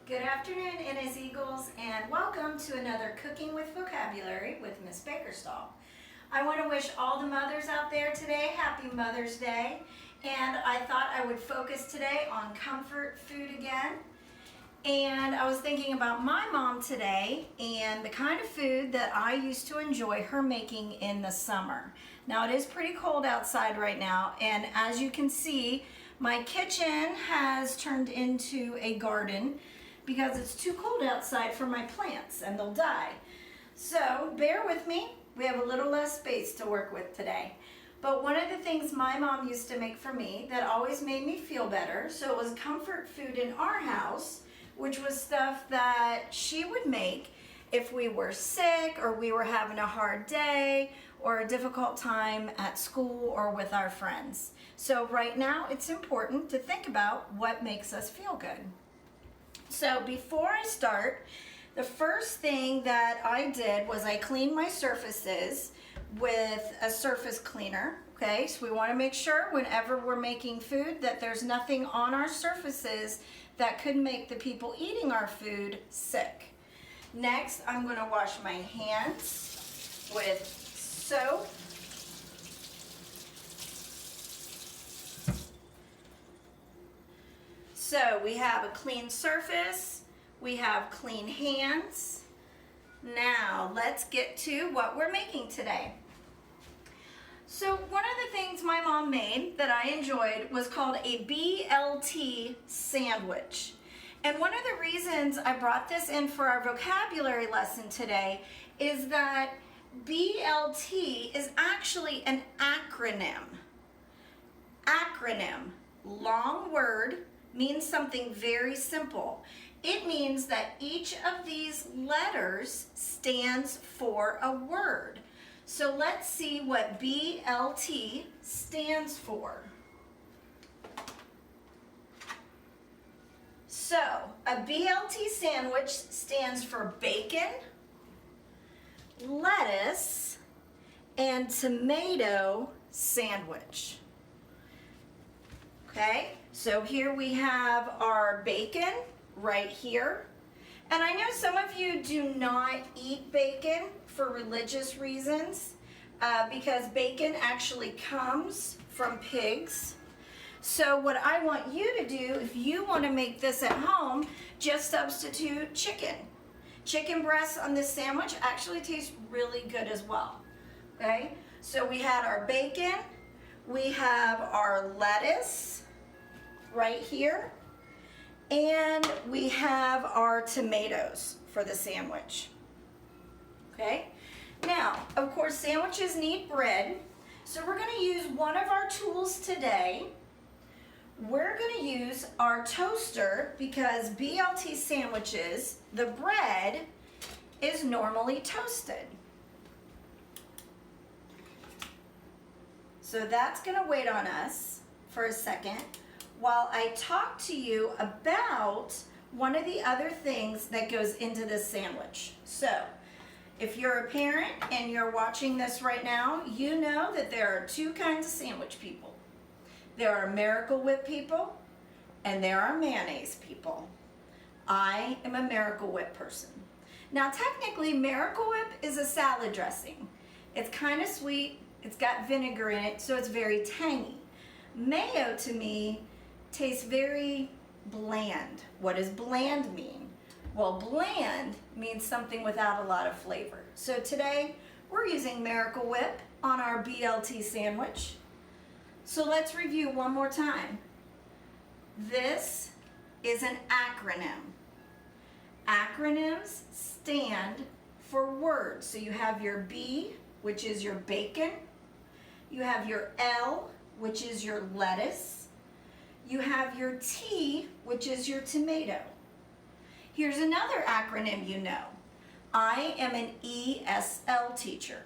Good afternoon, Inez Eagles, and welcome to another Cooking with Vocabulary with Miss Bakerstall. I want to wish all the mothers out there today Happy Mother's Day, and I thought I would focus today on comfort food again. And I was thinking about my mom today and the kind of food that I used to enjoy her making in the summer. Now it is pretty cold outside right now, and as you can see, my kitchen has turned into a garden because it's too cold outside for my plants and they'll die. So bear with me, we have a little less space to work with today. But one of the things my mom used to make for me that always made me feel better, so it was comfort food in our house, which was stuff that she would make if we were sick or we were having a hard day or a difficult time at school or with our friends. So right now it's important to think about what makes us feel good. So before I start, the first thing that I did was I cleaned my surfaces with a surface cleaner. Okay, so we want to make sure whenever we're making food that there's nothing on our surfaces that could make the people eating our food sick. Next, I'm going to wash my hands with soap. So we have a clean surface, we have clean hands. Now let's get to what we're making today. So one of the things my mom made that I enjoyed was called a B.L.T. sandwich. And one of the reasons I brought this in for our vocabulary lesson today is that B.L.T. is actually an acronym. Acronym, long word, means something very simple. It means that each of these letters stands for a word. So let's see what B.L.T. stands for. So a B.L.T. sandwich stands for bacon, lettuce, and tomato sandwich. Okay, so here we have our bacon right here. And I know some of you do not eat bacon for religious reasons because bacon actually comes from pigs. So what I want you to do, if you want to make this at home, just substitute chicken. Chicken breasts on this sandwich actually taste really good as well. Okay, so we had our bacon, we have our lettuce right here, and we have our tomatoes for the sandwich. Okay, now of course sandwiches need bread, so we're going to use one of our tools today. We're going to use our toaster because B.L.T. sandwiches, the bread is normally toasted. So that's going to wait on us for a second while I talk to you about one of the other things that goes into this sandwich. So if you're a parent and you're watching this right now, you know that there are two kinds of sandwich people. There are Miracle Whip people and there are mayonnaise people. I am a Miracle Whip person. Now technically Miracle Whip is a salad dressing. It's kind of sweet, it's got vinegar in it, so it's very tangy. Mayo to me tastes very bland. What does bland mean? Well, bland means something without a lot of flavor. So today we're using Miracle Whip on our B.L.T. sandwich. So let's review one more time. This is an acronym. Acronyms stand for words. So you have your B, which is your bacon. You have your L, which is your lettuce. You have your T, which is your tomato. Here's another acronym you know. I am an ESL teacher.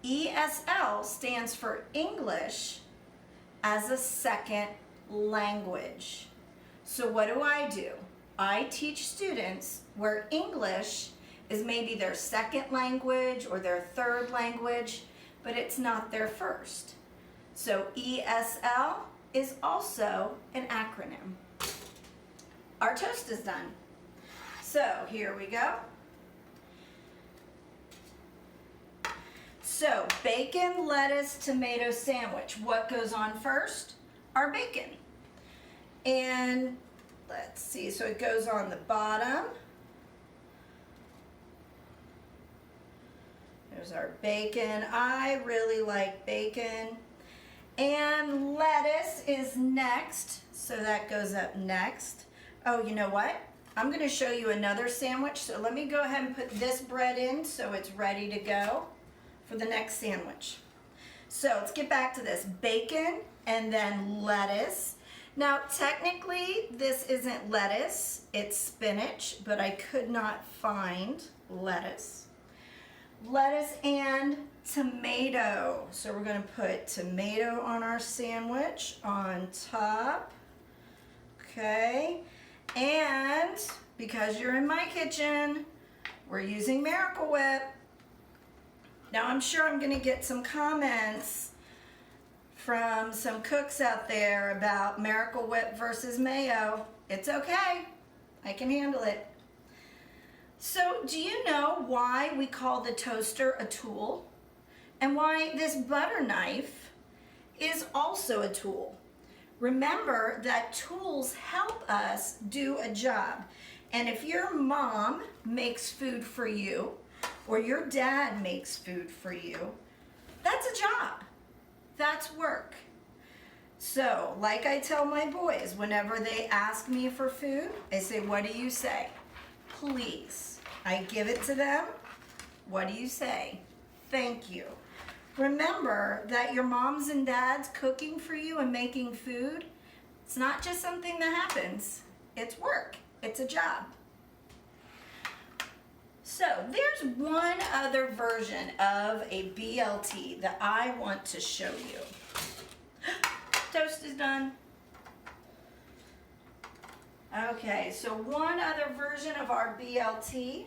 ESL stands for English as a second language. So what do? I teach students where English is maybe their second language or their third language, but it's not their first. So ESL is also an acronym. Our toast is done. So here we go. So bacon, lettuce, tomato sandwich. What goes on first? Our bacon. And let's see, so it goes on the bottom. There's our bacon. I really like bacon. And lettuce is next, so that goes up next. Oh, you know what? I'm going to show you another sandwich, so let me go ahead and put this bread in so it's ready to go for the next sandwich. So let's get back to this. Bacon and then lettuce. Now, technically, this isn't lettuce, it's spinach, but I could not find lettuce. Lettuce and tomato. So we're going to put tomato on our sandwich on top. Okay. And because you're in my kitchen, we're using Miracle Whip. Now I'm sure I'm going to get some comments from some cooks out there about Miracle Whip versus mayo. It's okay. I can handle it. So do you know why we call the toaster a tool? And why this butter knife is also a tool? Remember that tools help us do a job. And if your mom makes food for you, or your dad makes food for you, that's a job. That's work. So, like I tell my boys, whenever they ask me for food, I say, what do you say? Please. I give it to them. What do you say? Thank you. Remember that your moms and dads cooking for you and making food, it's not just something that happens. It's work. It's a job. So there's one other version of a B.L.T. that I want to show you. Toast is done. Okay, so one other version of our B.L.T.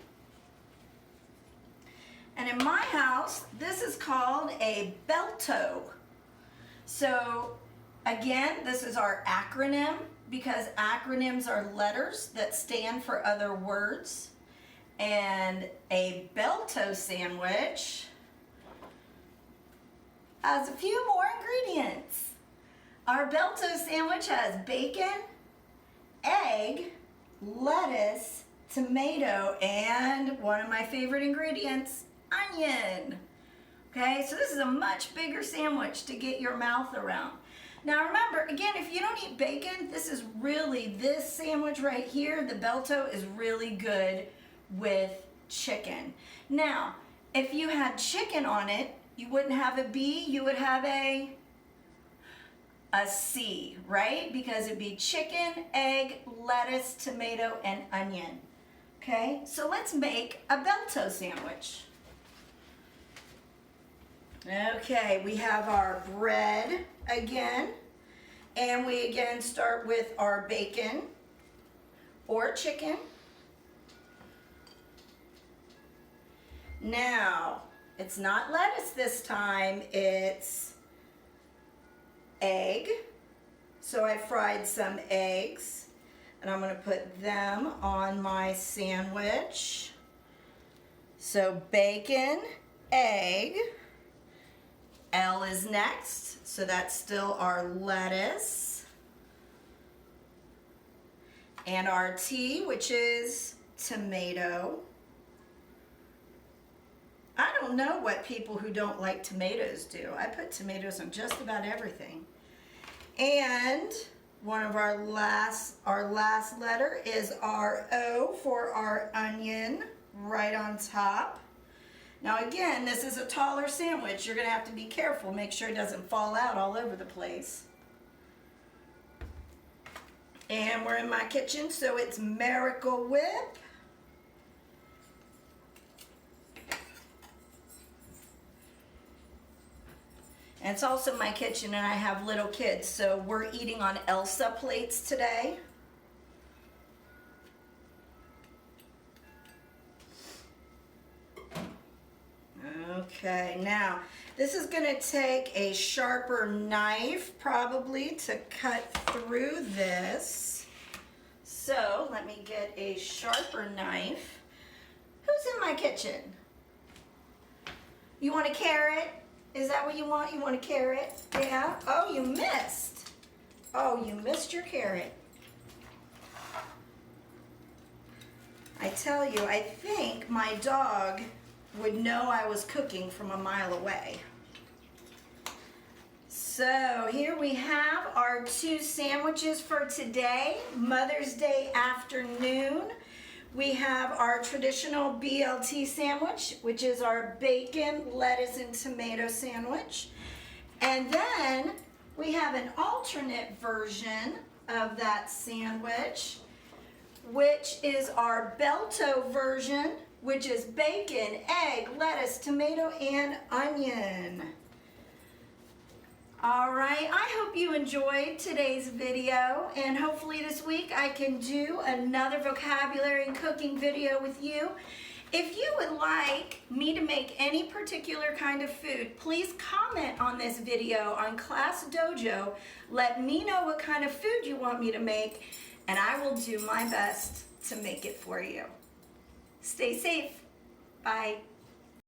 And in my house, this is called a B.L.T. So again, this is our acronym because acronyms are letters that stand for other words. And a B.L.T. sandwich has a few more ingredients. Our B.L.T. sandwich has bacon, egg, lettuce, tomato, and one of my favorite ingredients, onion. Okay, so this is a much bigger sandwich to get your mouth around. Now remember, again, if you don't eat bacon, this sandwich right here, the B.L.T. is really good with chicken. Now, if you had chicken on it, you wouldn't have a B, you would have a C, right? Because it'd be chicken, egg, lettuce, tomato, and onion. Okay, so let's make a B.L.T. sandwich. Okay, we have our bread again, and we again start with our bacon or chicken. Now, it's not lettuce this time, it's egg. So I fried some eggs, and I'm going to put them on my sandwich. So bacon, egg. L is next, so that's still our lettuce. And our T, which is tomato. I don't know what people who don't like tomatoes do. I put tomatoes on just about everything. And one of our last letter is our O for our onion right on top. Now again, this is a taller sandwich. You're going to have to be careful. Make sure it doesn't fall out all over the place. And we're in my kitchen, so it's Miracle Whip. And it's also my kitchen, and I have little kids, so we're eating on Elsa plates today. Okay, now this is going to take a sharper knife probably to cut through this. So let me get a sharper knife. Who's in my kitchen? You want a carrot? Is that what you want? You want a carrot? Yeah? Oh, you missed. Oh, you missed your carrot. I tell you, I think my dog would know I was cooking from a mile away. So here we have our 2 sandwiches for today, Mother's Day afternoon. We have our traditional B.L.T. sandwich, which is our bacon, lettuce, and tomato sandwich. And then we have an alternate version of that sandwich, which is our B.L.T. version, which is bacon, egg, lettuce, tomato, and onion. All right, I hope you enjoyed today's video, and hopefully this week I can do another vocabulary and cooking video with you. If you would like me to make any particular kind of food, please comment on this video on Class Dojo. Let me know what kind of food you want me to make, and I will do my best to make it for you. Stay safe. Bye.